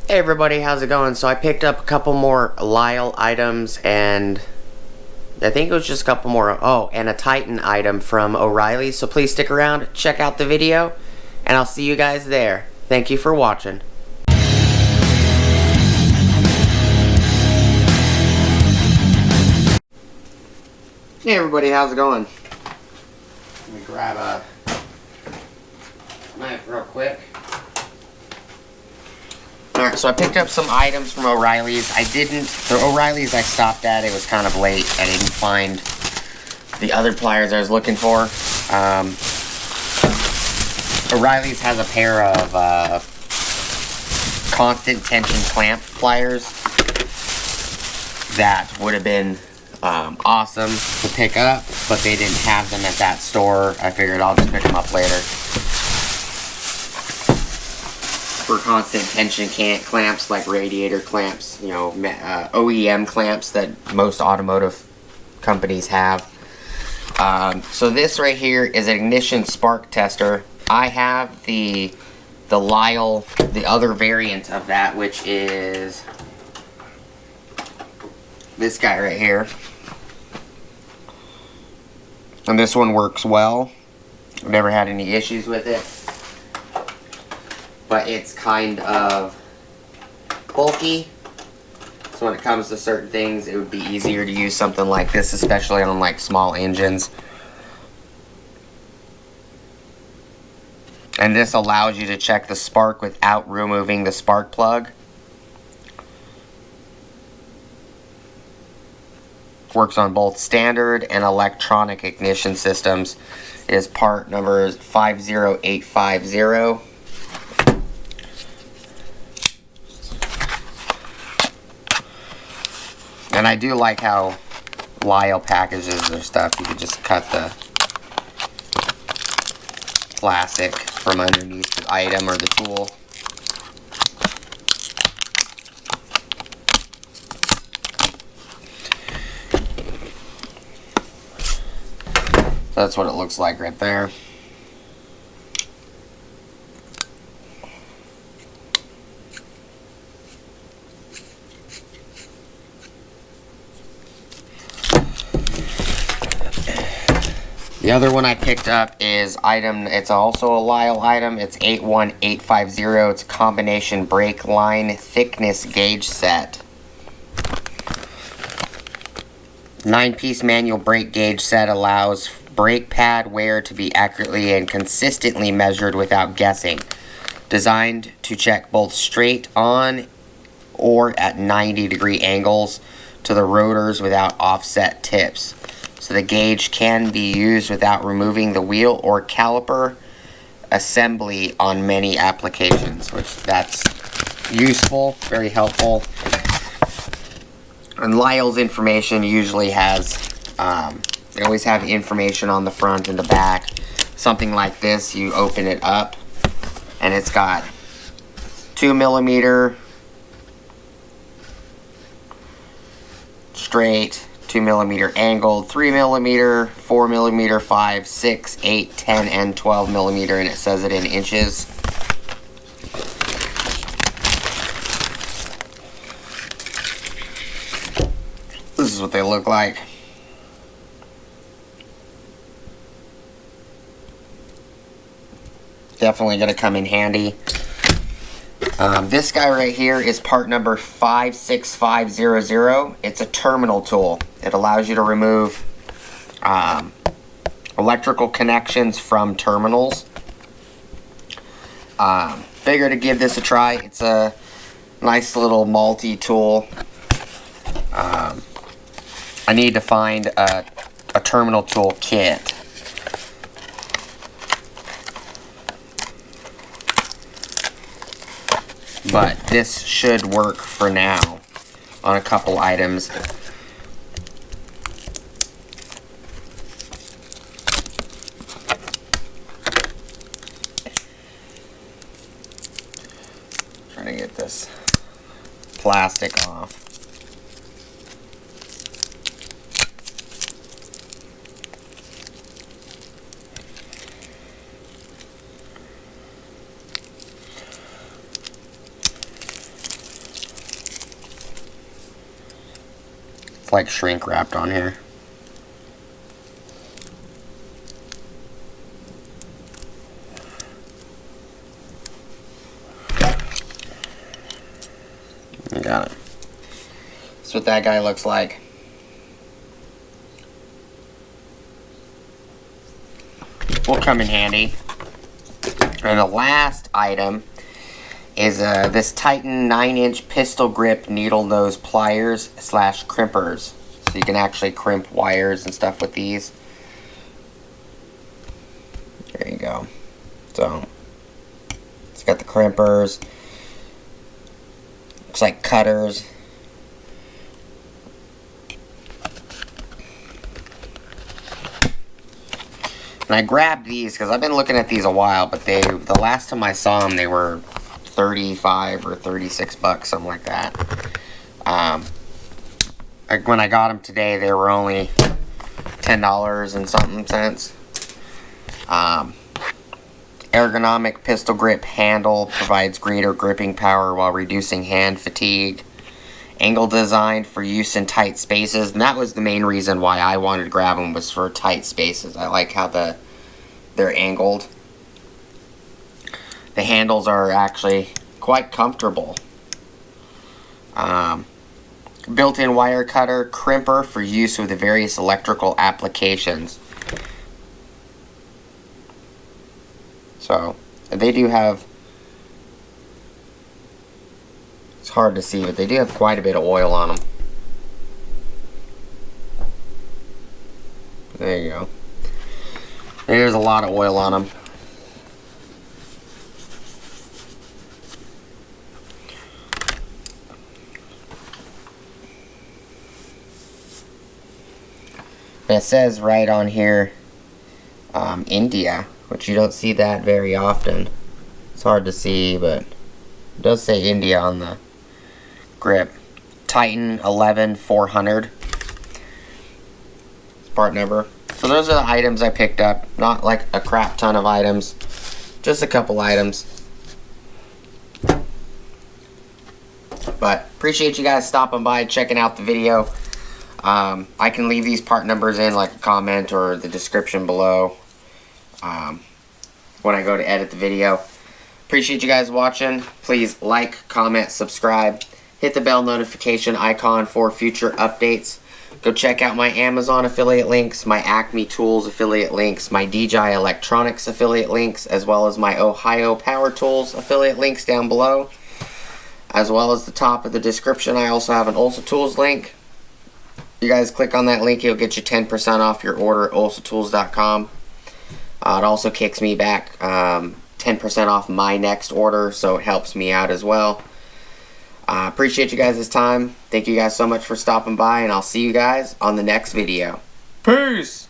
Hey everybody, how's it going? So I picked up a couple more Lisle items, and I think it was just a couple more, and a Titan item from Orileys. So please stick around, check out the video, and I'll see you guys there. Thank you for watching. Hey everybody, how's it going? Let me grab a knife real quick. Alright, so I picked up some items from Orileys. The Orileys I stopped at, it was kind of late. I didn't find the other pliers I was looking for. Orileys has a pair of constant tension clamp pliers that would have been awesome to pick up, but they didn't have them at that store. I figured I'll just pick them up later. For constant tension clamps, like radiator clamps, you know, OEM clamps that most automotive companies have. So this right here is an ignition spark tester. I have the Lisle, the other variant of that, which is this guy right here. And this one works well. I've never had any issues with it. But it's kind of bulky, so when it comes to certain things, it would be easier to use something like this, especially on like small engines. And this allows you to check the spark without removing the spark plug. Works on both standard and electronic ignition systems. It is part number 50850. And I do like how Lisle packages their stuff. You can just cut the plastic from underneath the item or the tool. So that's what it looks like right there. The other one I picked up is it's also a Lisle item. It's 81850. It's a combination brake line thickness gauge set. 9-piece manual brake gauge set allows brake pad wear to be accurately and consistently measured without guessing. Designed to check both straight on or at 90-degree angles to the rotors without offset tips. So the gauge can be used without removing the wheel or caliper assembly on many applications, which that's useful, very helpful. And Lisle's information usually has, they always have information on the front and the back. Something like this, you open it up and it's got 2mm straight, 2mm angled, 3mm, 4mm, 5, 6, 8, 10, and 12mm, and it says it in inches. This is what they look like. Definitely going to come in handy. This guy right here is part number 56500. It's a terminal tool. It allows you to remove electrical connections from terminals. Figure to give this a try. It's a nice little multi-tool. I need to find a terminal tool kit. But this should work for now on a couple items. Trying to get this plastic off. It's like shrink wrapped on here. I got it. That's what that guy looks like. Will come in handy. And the last item is this Titan 9-inch pistol grip needle nose pliers / crimpers. So you can actually crimp wires and stuff with these. There you go. So it's got the crimpers. Looks like cutters. And I grabbed these because I've been looking at these a while, but the last time I saw them, they were 35 or 36 bucks, something like that. When I got them today, they were only $10 and something cents. Ergonomic pistol grip handle provides greater gripping power while reducing hand fatigue. Angle designed for use in tight spaces, and that was the main reason why I wanted to grab them, was for tight spaces. I like how they're angled. The handles are actually quite comfortable. Built-in wire cutter, crimper for use with the various electrical applications. So they do have, it's hard to see, but they do have quite a bit of oil on them. There you go. There's a lot of oil on them. And it says right on here, India, which you don't see that very often. It's hard to see, but it does say India on the grip. Titan 11-400. Part number. So those are the items I picked up. Not like a crap ton of items. Just a couple items. But appreciate you guys stopping by, checking out the video. I can leave these part numbers in like a comment or the description below when I go to edit the video. Appreciate you guys watching. Please like, comment, subscribe. Hit the bell notification icon for future updates. Go check out my Amazon affiliate links, my Acme Tools affiliate links, my DJI Electronics affiliate links, as well as my Ohio Power Tools affiliate links down below. As well as the top of the description, I also have an Ulsa Tools link. You guys click on that link, it'll get you 10% off your order at ulsatools.com. It also kicks me back 10% off my next order, so it helps me out as well. Appreciate you guys' time. Thank you guys so much for stopping by, and I'll see you guys on the next video. Peace!